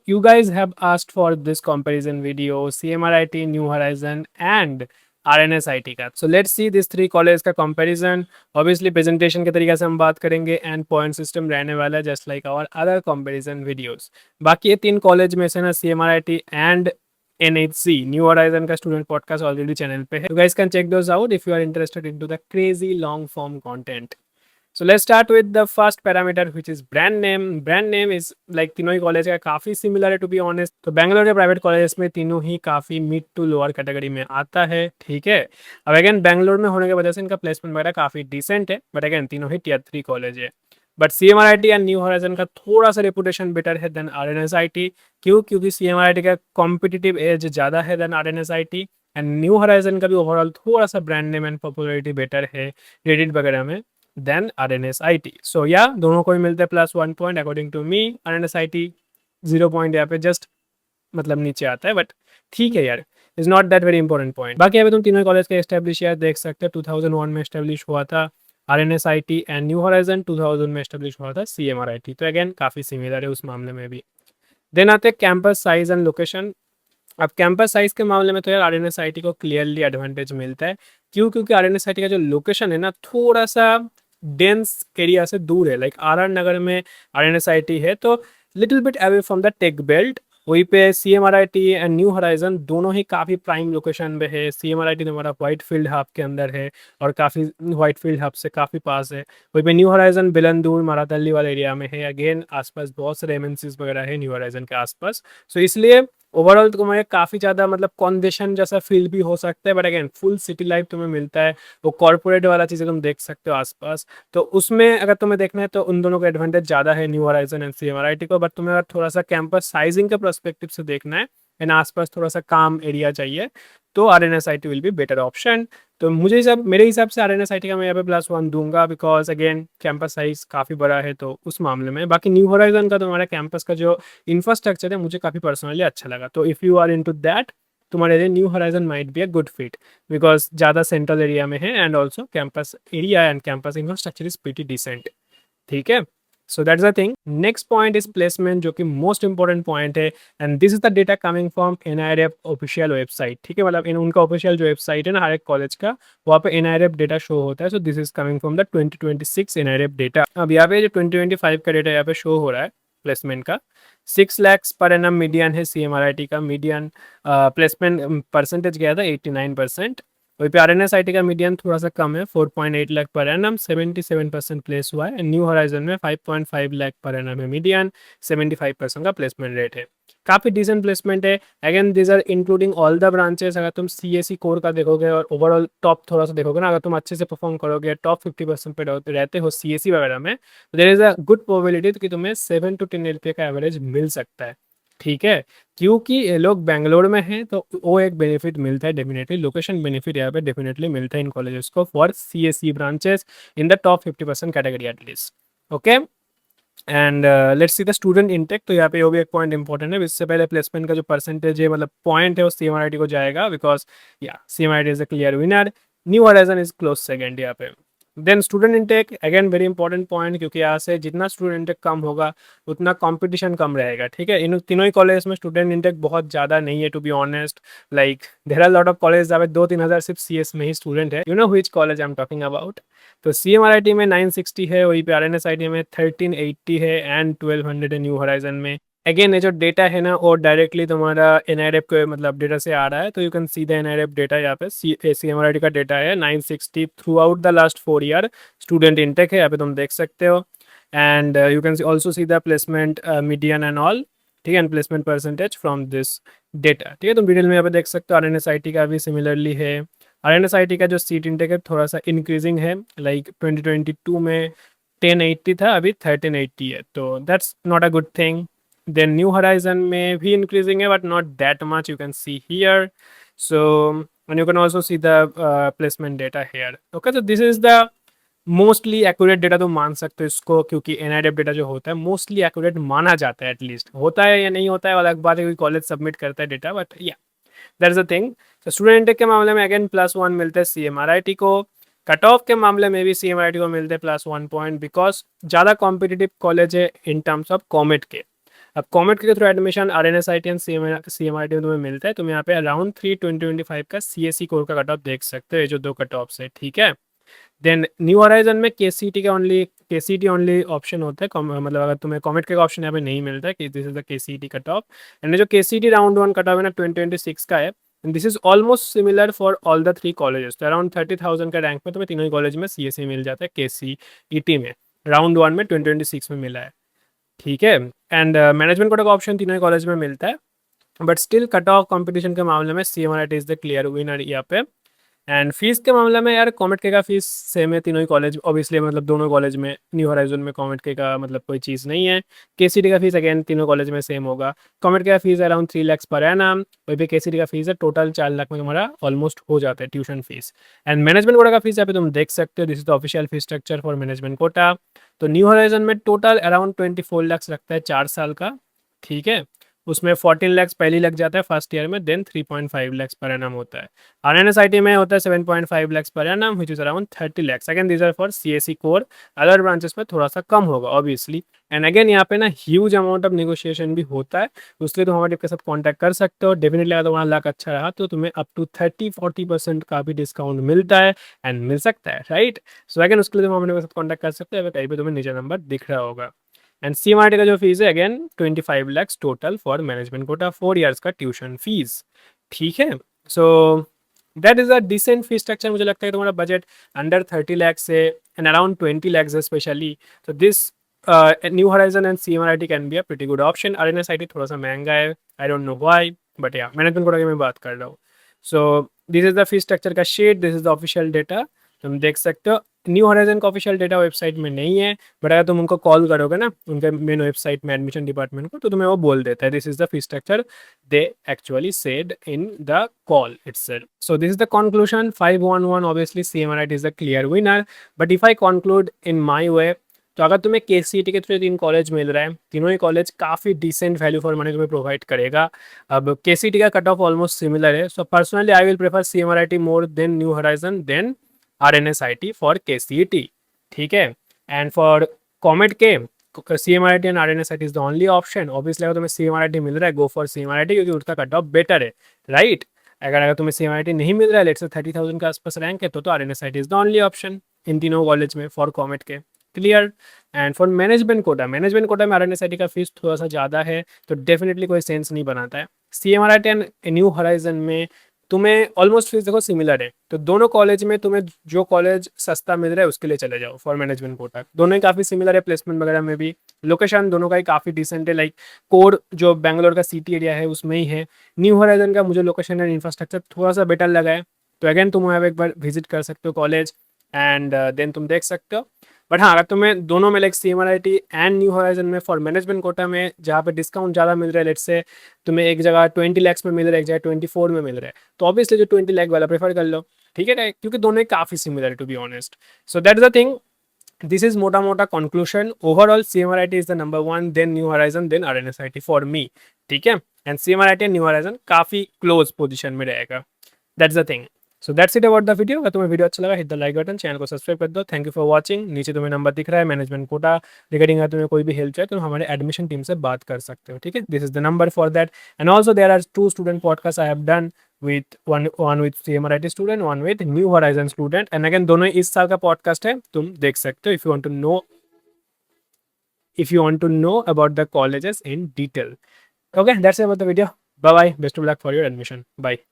you guys have asked for this comparison video, CMRIT, New Horizon and RNSIT का. So let's see these three colleges का comparison. Obviously presentation के तरीके से हम बात करेंगे and point system रहने वाला है just like our other comparison videos. बाकी ये तीन कॉलेज में से ना CMRIT and NHC New Horizon का स्टूडेंट पॉडकास्ट ऑलरेडी चैनल पे है. You guys can check those out if you are interested into the crazy long form content. So let's start with the first parameter which is brand name. Brand name is like तीनों ही college का काफ़ी similar है to be honest. तो बैंगलोर के private colleges में तीनों ही काफ़ी मिड टू लोअर कैटेगरी में आता है. ठीक है, अब अगेन बैंगलोर में होने की वजह से इनका प्लेसमेंट वगैरह काफ़ी डिसेंट है, बट अगेन तीनों ही टियर 3 कॉलेज है. But CMRIT and new horizon का थोड़ा सा रेपुटेशन बेटर है देन RNSIT. क्योंकि CMRIT का कॉम्पिटिटिव एज ज़्यादा है then RNSIT and new horizon का भी ओवरऑल थोड़ा सा brand name and popularity better है रेडिट वगैरह में देन RNSIT. सो या दोनों को ही मिलते हैं +1 point according to me. RNSIT 0 point यहाँ पे जस्ट मतलब नीचे आता है, बट ठीक है यार, is not that very important point. बाकी अभी तुम तीनों कॉलेज के एस्टेब्लिश यार देख सकते हो. 2001 में एस्टेब्लिश हुआ था RNSIT एंड न्यू हॉराइजन 2000 में एस्टेब्लिश हुआ था CMRIT. तो अगेन काफ़ी सिमिलर है उस मामले में भी. देन आते कैंपस साइज एंड लोकेशन. अब कैंपस साइज के मामले में तो यार RNSIT को क्लियरली एडवांटेज मिलता है. क्योंकि RNSIT का जो लोकेशन है ना थोड़ा सा डेंस एरिया से दूर है. लाइक RR नगर में RNSIT है तो little bit away from the tech belt. वहीं पे CMRIT एंड न्यू हॉराइजन दोनों ही काफ़ी प्राइम लोकेशन पे है. CMRIT हमारा वाइट फील्ड हब के अंदर है और काफ़ी वाइट फील्ड हब से काफ़ी पास है. वहीं पे न्यू हॉराइजन बिलंदूर मारादल्ली वाले एरिया में है. अगेन आसपास बहुत सारे MNCs वगैरह है न्यू हॉराइजन के आसपास. सो इसलिए ओवरऑल तुम्हें काफ़ी ज़्यादा मतलब कॉन्जेशन जैसा फील भी हो सकता है, but again full city life तुम्हें मिलता है. वो कॉर्पोरेट वाला चीज़ें तुम देख सकते हो आसपास. तो उसमें अगर तुम्हें देखना है तो उन दोनों का एडवांटेज ज़्यादा है न्यू हॉराइजन एंड CMRIT को. बट तुम्हें अगर थोड़ा सा कैंपस साइजिंग के पर्सपेक्टिव से देखना है एंड आसपास थोड़ा सा काम एरिया चाहिए तो RNSIT will be better option. तो मेरे हिसाब से RNSIT का मैं यहाँ पे +1 दूंगा बिकॉज अगेन कैंपस साइज काफ़ी बड़ा है तो उस मामले में. बाकी न्यू हॉराइजन का तो हमारा कैंपस का जो इंफ्रास्ट्रक्चर है मुझे काफ़ी पर्सनली अच्छा लगा. तो if you are into that तुम्हारे लिए new horizon might be a good fit because ज़्यादा सेंट्रल एरिया में है and also campus area and campus infrastructure is pretty decent. ठीक है, so that's the thing. Next point is placement जो कि most important point है and this is the data coming from NIRF official website. ठीक है, मतलब उनका official जो वेबसाइट है ना हर एक कॉलेज का वहाँ पे NIRF डेटा शो होता है. सो this is coming from the 2026 NIRF data. अब यहाँ पे जो 2025 का डेटा यहाँ पे शो हो रहा है प्लेसमेंट का 6 lakhs पर एनम मीडियन है. CMRIT का मीडियन प्लेसमेंट परसेंटेज गया था 89%. वहीं पे RNSIT का मीडियन थोड़ा सा कम है 4.8 लाख पर एनम 77% प्लेस हुआ है. न्यू हॉराइजन में 5.5 लाख पर एनम है मीडियन 75% का प्लेसमेंट रेट है. काफ़ी डिसेंट प्लेसमेंट है. Again this are including all the branches. अगर तुम CSE कोर का देखोगे और ओवरऑल टॉप थोड़ा सा देखोगे ना, अगर तुम अच्छे से परफॉर्म करोगे टॉप 50% पे रहते हो CSE वगैरह में तो there is a good probability कि तुम्हें 7 to 10 LPA का एवरेज मिल सकता है. ठीक है, क्योंकि ये लोग बेंगलोर में हैं तो वो एक बेनिफिट मिलता है डेफिनेटली. लोकेशन बेनिफिट यहाँ पे डेफिनेटली मिलता है इन कॉलेजेस को for CSE branches in the top 50% category at least. Okay, and let's see the student intake. तो यहाँ पे वो भी एक पॉइंट इंपॉर्टेंट है. इससे पहले प्लेसमेंट का जो परसेंटेज है मतलब पॉइंट है वो CMRIT को जाएगा because yeah CMRIT is a clear winner. New horizon is close second यहाँ पे. Then student intake again very important point क्योंकि यहाँ से जितना स्टूडेंट इंटेक कम होगा उतना कंपटीशन कम रहेगा. ठीक है, इन तीनों ही कॉलेज में स्टूडेंट इंटेक बहुत ज़्यादा नहीं है to be honest. Like there are lot of college जहाँ पे 2-3 हज़ार सिर्फ CS में ही स्टूडेंट है. You know which college I am talking about. तो CMRIT में 960 है, वहीं पे RNSIT में 1380 है एंड 1200 है न्यू हॉराइजन में. अगेन ये जो डेटा है ना वो डायरेक्टली तुम्हारा NIRF के मतलब डेटा से आ रहा है. तो you can see the NIRF data. यहाँ पे CMRIT का डेटा है 960 through out the last 4 year student intake है यहाँ पे तुम देख सकते हो. And you can also see the placement median and all. ठीक है, and placement percentage from this data. ठीक है, तुम डिटेल में यहाँ पे देख सकते हो. RNSIT का भी सिमिलरली है. RNSIT का जो सीट इंटेक है थोड़ा सा इंक्रीजिंग है. लाइक 2022 में 1080 था, अभी 1380 है. तो that's not a good thing. Then New Horizon में भी increasing है but not that much, you can see here. So and you can also see the placement data here. Okay, so this is the mostly accurate data तो मान सकते हो इसको क्योंकि NIRF data जो होता है मोस्टली एक्यूरेट माना जाता है. एटलीस्ट होता है या नहीं होता है अलग बात है क्योंकि कॉलेज सबमिट करता है डेटा, बट या दैट इज अ थिंग. तो स्टूडेंट इंटेक के मामले में अगेन +1 मिलता है CMRIT को. कट ऑफ के मामले में भी CMRIT को मिलते हैं +1 पॉइंट बिकॉज ज़्यादा कॉम्पिटिटिव कॉलेज है इन टर्म्स ऑफ कॉमेट के. अब कॉमेट के through admission RNSIT and CMRT में तुम्हें मिलता है, तुम यहाँ पे अराउंड 320-25 का CSE कोर का कट ऑफ देख सकते हो, ये जो 2 कट ऑफ्स है, ठीक है। देन न्यू हॉराइजन में KCET ओनली ऑप्शन होता है, मतलब अगर तुम्हें कॉमेट का ऑप्शन यहाँ पे नहीं मिलता है कि this is the KCET cut off, and जो KCET राउंड 1 कट ऑफ है ना 2026 का है, and this is almost similar for all the 3 colleges. तो अराउंड 30,000 का रैंक में तुम्हें तीनों ही कॉलेज में CSE मिल जाता है, KCET में राउंड 1 में 2026 में मिला है, ठीक है। एंड मैनेजमेंट कोटा का ऑप्शन तीनों ही कॉलेज में मिलता है, but still cut off competition के मामले में CMRT is the clear winner यहाँ पे। एंड फीस के मामले में यार कॉमेट के का फीस सेम है तीनों ही कॉलेज, ऑब्वियसली मतलब दोनों कॉलेज में, न्यू हॉराइजन में कॉमेट के का मतलब कोई चीज़ नहीं है। KCET का फीस अगेन तीनों कॉलेज में सेम होगा। कॉमेट का fees around 3 lakhs per annum, वहीं पे KCET का फीस है टोटल 4 लाख में तुम्हारा ऑलमोस्ट हो जाता है tuition fees. And management quota का फीस यहाँ पे तुम देख सकते हो, this is the official fees structure for management Kota. तो न्यू हॉराइजन में टोटल अराउंड 24 lakhs लगता है 4 साल का, ठीक है। उसमें 14 lakhs पहले लग जाता है फर्स्ट ईयर में, देन 3.5 lakhs पर एनम होता है। RNSIT में होता है 7.5 lakhs per annum, which is around 30 lakhs। Again these are for CSE core, other branches में थोड़ा सा कम होगा ऑब्वियसली। एंड अगेन यहाँ पे ना ह्यूज अमाउंट ऑफ नेगोशिएशन भी होता है, उसके लिए तुम हमारे के साथ कॉन्टैक्ट कर सकते हो। डेफिनेटली अगर तुम्हारा लक अच्छा रहा तो तुम्हें अप टू 30-40% का भी डिस्काउंट मिलता है एंड मिल सकता है, राइट। सो अगेन उसके लिए तुम हमारे के साथ कॉन्टैक्ट कर सकते हो, अगर कहीं पर तुम्हें नीचे नंबर दिख रहा होगा। एंड CMRT का जो फीस है again 25 lakhs total for management quota, 4 years का ट्यूशन फीस, ठीक है। So that is a decent fee structure. मुझे लगता है तुम्हारा बजट अंडर 30 lakhs से एंड अराउंड 20 lakhs है स्पेशली, तो this new horizon and CMRT can be a pretty good option. RNSIT थोड़ा सा महंगा है, I don't know why, but yeah management quota की मैं बात कर रहा हूँ। So this is the fee structure का शेड, this is the official data, तुम देख सकते हो। न्यू हॉराइजन का ऑफिशियल डेटा वेबसाइट में नहीं है, बट अगर तुम उनको कॉल करोगे ना उनके मेन वेबसाइट में एडमिशन डिपार्टमेंट को, तो तुम्हें वो बोल देता है this is the fee structure they actually said in the call itself. So this is the conclusion, 511 obviously CMRT is the clear winner. But if I conclude in my way, तो अगर तुम्हें KCET के through 3 college मिल रहा है, तीनों ही college काफ़ी decent value for money तुम्हें प्रोवाइड करेगा। अब KCET का कट ऑफ ऑलमोस्ट सिमिलर है, so personally I will prefer CMRT more than new horizon then RNSIT for KCET, ठीक है। And for COMEDK CMRT and RNSIT is the only option. Obviously अगर तुम्हें CMRT मिल रहा है go for CMRT, क्योंकि उसका cut off better है, right. अगर तुम्हें CMRT नहीं मिल रहा है, लेट्स से 30,000 के आसपास रैंक है, तो RNSIT is the only option in तीनों कॉलेज में फॉर कॉमेट के, clear. And for management Kota में RNSIT का फीस थोड़ा सा ज़्यादा है, तो डेफिनेटली कोई सेंस नहीं बनाता है। CMRT एंड न्यू हॉराइजन में तुम्हें ऑलमोस्ट फीस देखो सिमिलर है, तो दोनों कॉलेज में तुम्हें जो कॉलेज सस्ता मिल रहा है उसके लिए चले जाओ फॉर मैनेजमेंट कोटा। दोनों ही काफ़ी सिमिलर है, प्लेसमेंट वगैरह में भी, लोकेशन दोनों का ही काफ़ी डिसेंट है, लाइक कोर जो बैंगलोर का सिटी एरिया है उसमें ही है। न्यू हॉराइजन का मुझे लोकेशन एंड इंफ्रास्ट्रक्चर थोड़ा सा बेटर लगा है, तो अगेन तुम वहाँ एक बार विजिट कर सकते हो कॉलेज एंड देन तुम देख सकते हो। बट हाँ, अगर तुम्हें दोनों में like CMRT and new horizon में फॉर मैनेजमेंट कोटा में जहाँ पे डिस्काउंट ज़्यादा मिल रहा है, लेट्स से तुम्हें एक जगह 20 lakhs में मिल रहा है, एक जगह 24 में मिल रहा है, तो ऑब्वियसली जो 20 lakh वाला प्रेफर कर लो, ठीक है, क्योंकि दोनों ही काफ़ी सिमिलर है to be honest. So that is the thing, this is मोटा मोटा conclusion. Overall CMRT is the number 1, then new horizon, then RNSIT for me, ठीक है। And CMRT and new horizon काफ़ी क्लोज पोजिशन में रहेगा, that's the thing. So that's it about the video. अगर तुम्हें video अच्छा लगा hit the like button, channel को सब्सक्राइब कर दो। Thank you for watching. नीचे तुम्हें नंबर दिख रहा है मैनेजमेंट कोटा रिगार्डिंग, अगर तुम्हें कोई भी हेल्प चाहिए तो हमारे एडमिशन टीम से बात कर सकते हो, ठीक है। This is the number for that. And also there are 2 student podcast I have done with one with CMRT student, one with New Horizon student, and again दोनों इस साल का पॉडकास्ट है, तुम देख सकते हो if you want to know about the colleges in detail. Okay, that's it about the video. Bye bye, best of luck for your admission. Bye.